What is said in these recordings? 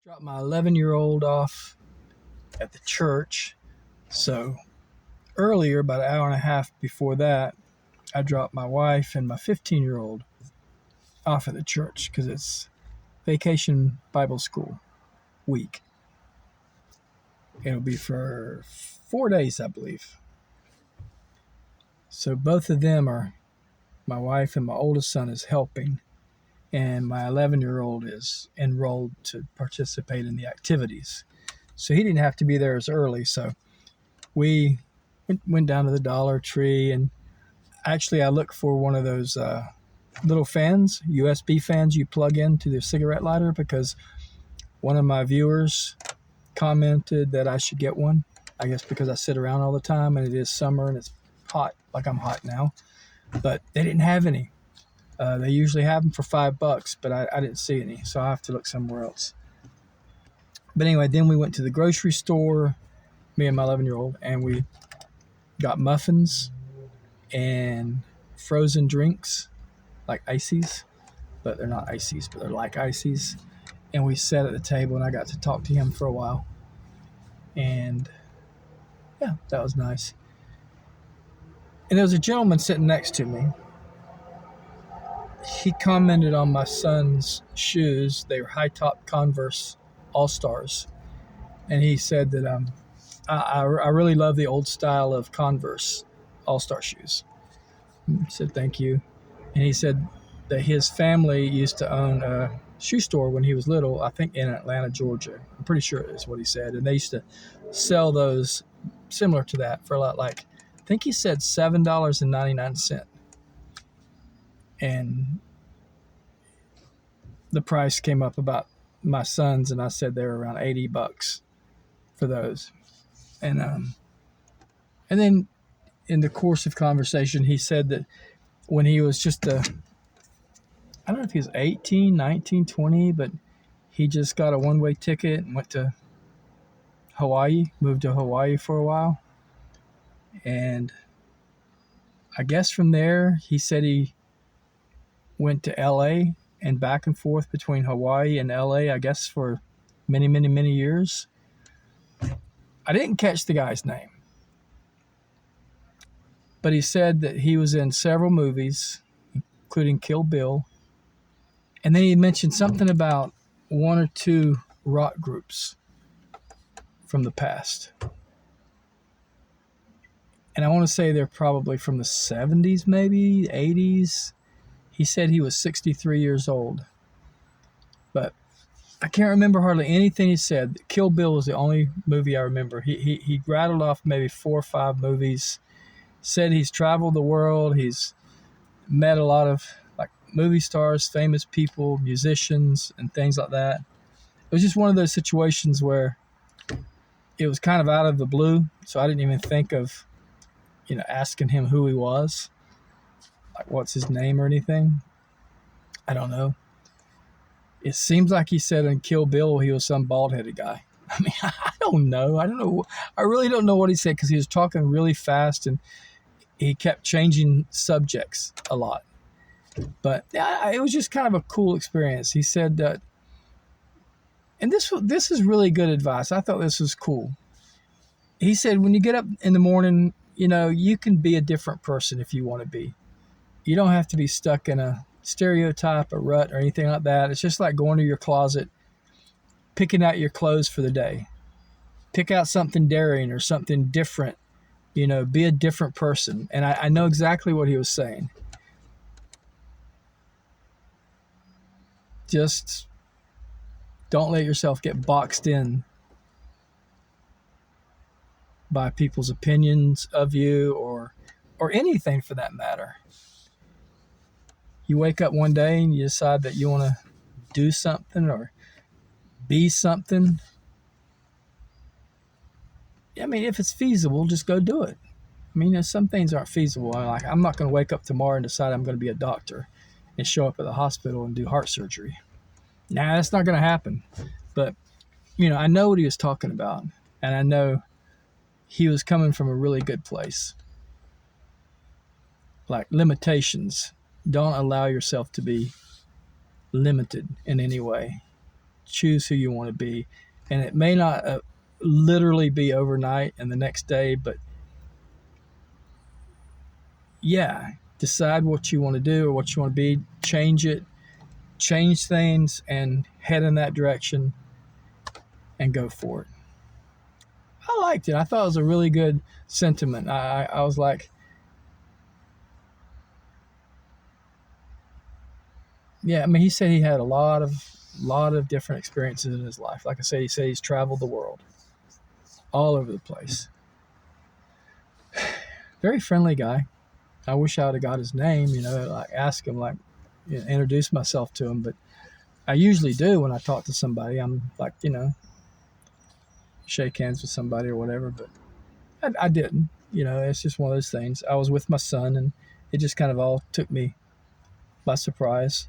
Dropped my 11-year-old off at the church. So earlier, about an hour and a half before that, I dropped my wife and my 15-year-old off at the church because it's vacation Bible school week. It'll be for 4 days, I believe. So both of them are, my wife and my oldest son is helping, and my 11-year-old is enrolled to participate in the activities. So he didn't have to be there as early. So we went down to the Dollar Tree, and actually I looked for one of those little fans, USB fans you plug into the cigarette lighter, because one of my viewers commented that I should get one. I guess because I sit around all the time and it is summer and it's hot, like I'm hot now. But they didn't have any. They usually have them for $5, but I didn't see any, so I have to look somewhere else. But anyway, then we went to the grocery store, me and my 11-year-old, and we got muffins and frozen drinks, like ices, but they're not ices, but they're like ices. And we sat at the table, and I got to talk to him for a while. And yeah, that was nice. And there was a gentleman sitting next to me. He commented on my son's shoes. They were high-top Converse All-Stars. And he said that I really love the old style of Converse All-Star shoes. I said, thank you. And he said that his family used to own a shoe store when he was little, I think in Atlanta, Georgia. I'm pretty sure is what he said. And they used to sell those similar to that for a lot, like, I think he said $7.99. And the price came up about my son's, and I said they were around $80 for those. And then in the course of conversation, he said that when he was just I don't know if he was 18, 19, 20, but he just got a one-way ticket and went to Hawaii, moved to Hawaii for a while. And I guess from there, he said he went to LA and back and forth between Hawaii and LA, I guess for many, many, many years. I didn't catch the guy's name, but he said that he was in several movies, including Kill Bill. And then he mentioned something about one or two rock groups from the past. And I want to say they're probably from the 70s, maybe 80s. He said he was 63 years old. But I can't remember hardly anything he said. Kill Bill was the only movie I remember. He rattled off maybe 4 or 5 movies. Said he's traveled the world. He's met a lot of like movie stars, famous people, musicians, and things like that. It was just one of those situations where it was kind of out of the blue. So I didn't even think of, asking him who he was, like what's his name or anything. I don't know. It seems like he said in Kill Bill he was some bald-headed guy. I mean, I don't know. I really don't know what he said because he was talking really fast and he kept changing subjects a lot. But yeah, it was just kind of a cool experience. He said that, and this is really good advice. I thought this was cool. He said when you get up in the morning, you can be a different person if you want to be. You don't have to be stuck in a stereotype, a rut, or anything like that. It's just like going to your closet, picking out your clothes for the day. Pick out something daring or something different. Be a different person. And I know exactly what he was saying. Just don't let yourself get boxed in by people's opinions of you or anything for that matter. You wake up one day and you decide that you want to do something or be something. I mean, if it's feasible, just go do it. I mean, some things aren't feasible. Like, I'm not going to wake up tomorrow and decide I'm going to be a doctor and show up at the hospital and do heart surgery. Nah, that's not going to happen. But, I know what he was talking about. And I know he was coming from a really good place. Like limitations. Don't allow yourself to be limited in any way. choose who you want to be. And it may not literally be overnight and the next day, but yeah, decide what you want to do or what you want to be, change it, change things, and head in that direction and go for it. I liked it. I thought it was a really good sentiment. I was like, yeah, I mean, he said he had a lot of different experiences in his life. Like I said, he said he's traveled the world, all over the place. Very friendly guy. I wish I would have got his name, like ask him, like, introduce myself to him. But I usually do when I talk to somebody. I'm like, shake hands with somebody or whatever. But I didn't. It's just one of those things. I was with my son, and it just kind of all took me by surprise.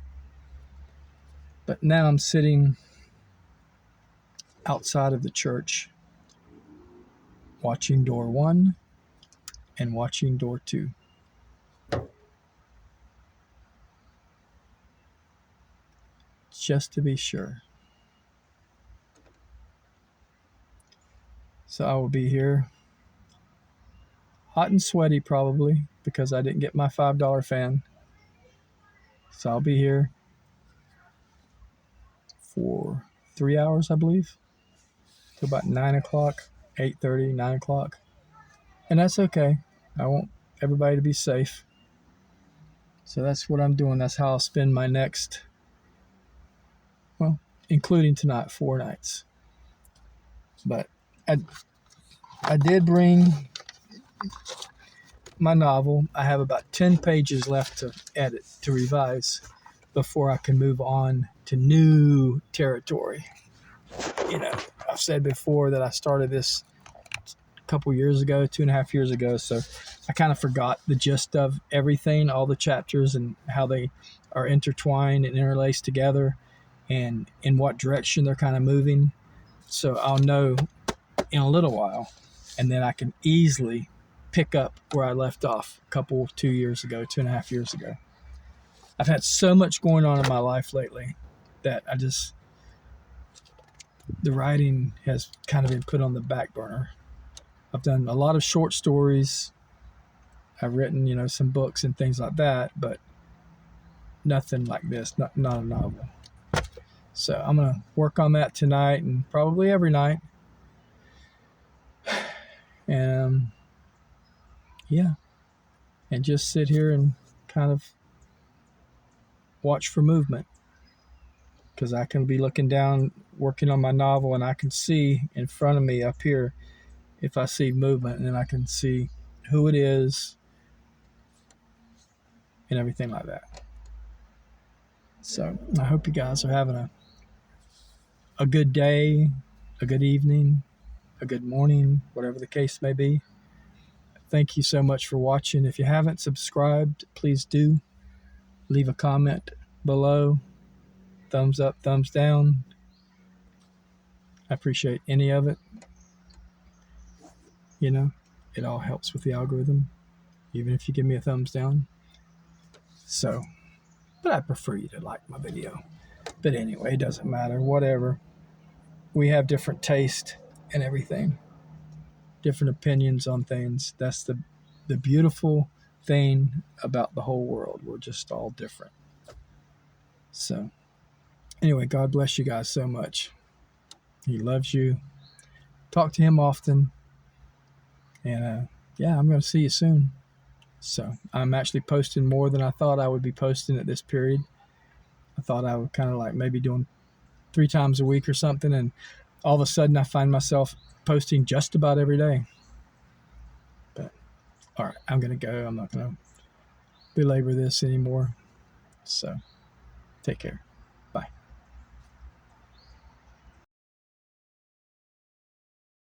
But now I'm sitting outside of the church, watching door 1 and watching door 2. Just to be sure. So I will be here, hot and sweaty probably, because I didn't get my $5 fan. So I'll be here for 3 hours, I believe, till about 9 o'clock, 8:30, 9 o'clock. And that's okay. I want everybody to be safe. So that's what I'm doing. That's how I'll spend my next, well, including tonight, 4 nights. But I did bring my novel. I have about 10 pages left to edit, to revise, before I can move on to new territory. I've said before that I started this a couple years ago, 2.5 years ago, so I kind of forgot the gist of everything, all the chapters and how they are intertwined and interlaced together and in what direction they're kind of moving. So I'll know in a little while, and then I can easily pick up where I left off 2.5 years ago. I've had so much going on in my life lately that the writing has kind of been put on the back burner. I've done a lot of short stories. I've written, some books and things like that, but nothing like this, not a novel. So I'm going to work on that tonight and probably every night. And and just sit here and kind of watch for movement, because I can be looking down, working on my novel, and I can see in front of me up here if I see movement, and then I can see who it is and everything like that. So I hope you guys are having a good day, a good evening, a good morning, whatever the case may be. Thank you so much for watching. If you haven't subscribed, please do. Leave a comment below. Thumbs up, thumbs down. I appreciate any of it. It all helps with the algorithm, even if you give me a thumbs down. So, but I prefer you to like my video. But anyway, it doesn't matter. Whatever. We have different taste and everything. Different opinions on things. That's the beautiful thing about the whole world. We're just all different. So, anyway, God bless you guys so much. He loves you. Talk to him often. And I'm going to see you soon. So I'm actually posting more than I thought I would be posting at this period. I thought I would kind of like maybe doing 3 times a week or something. And all of a sudden I find myself posting just about every day. But all right, I'm going to go. I'm not going to belabor this anymore. So take care.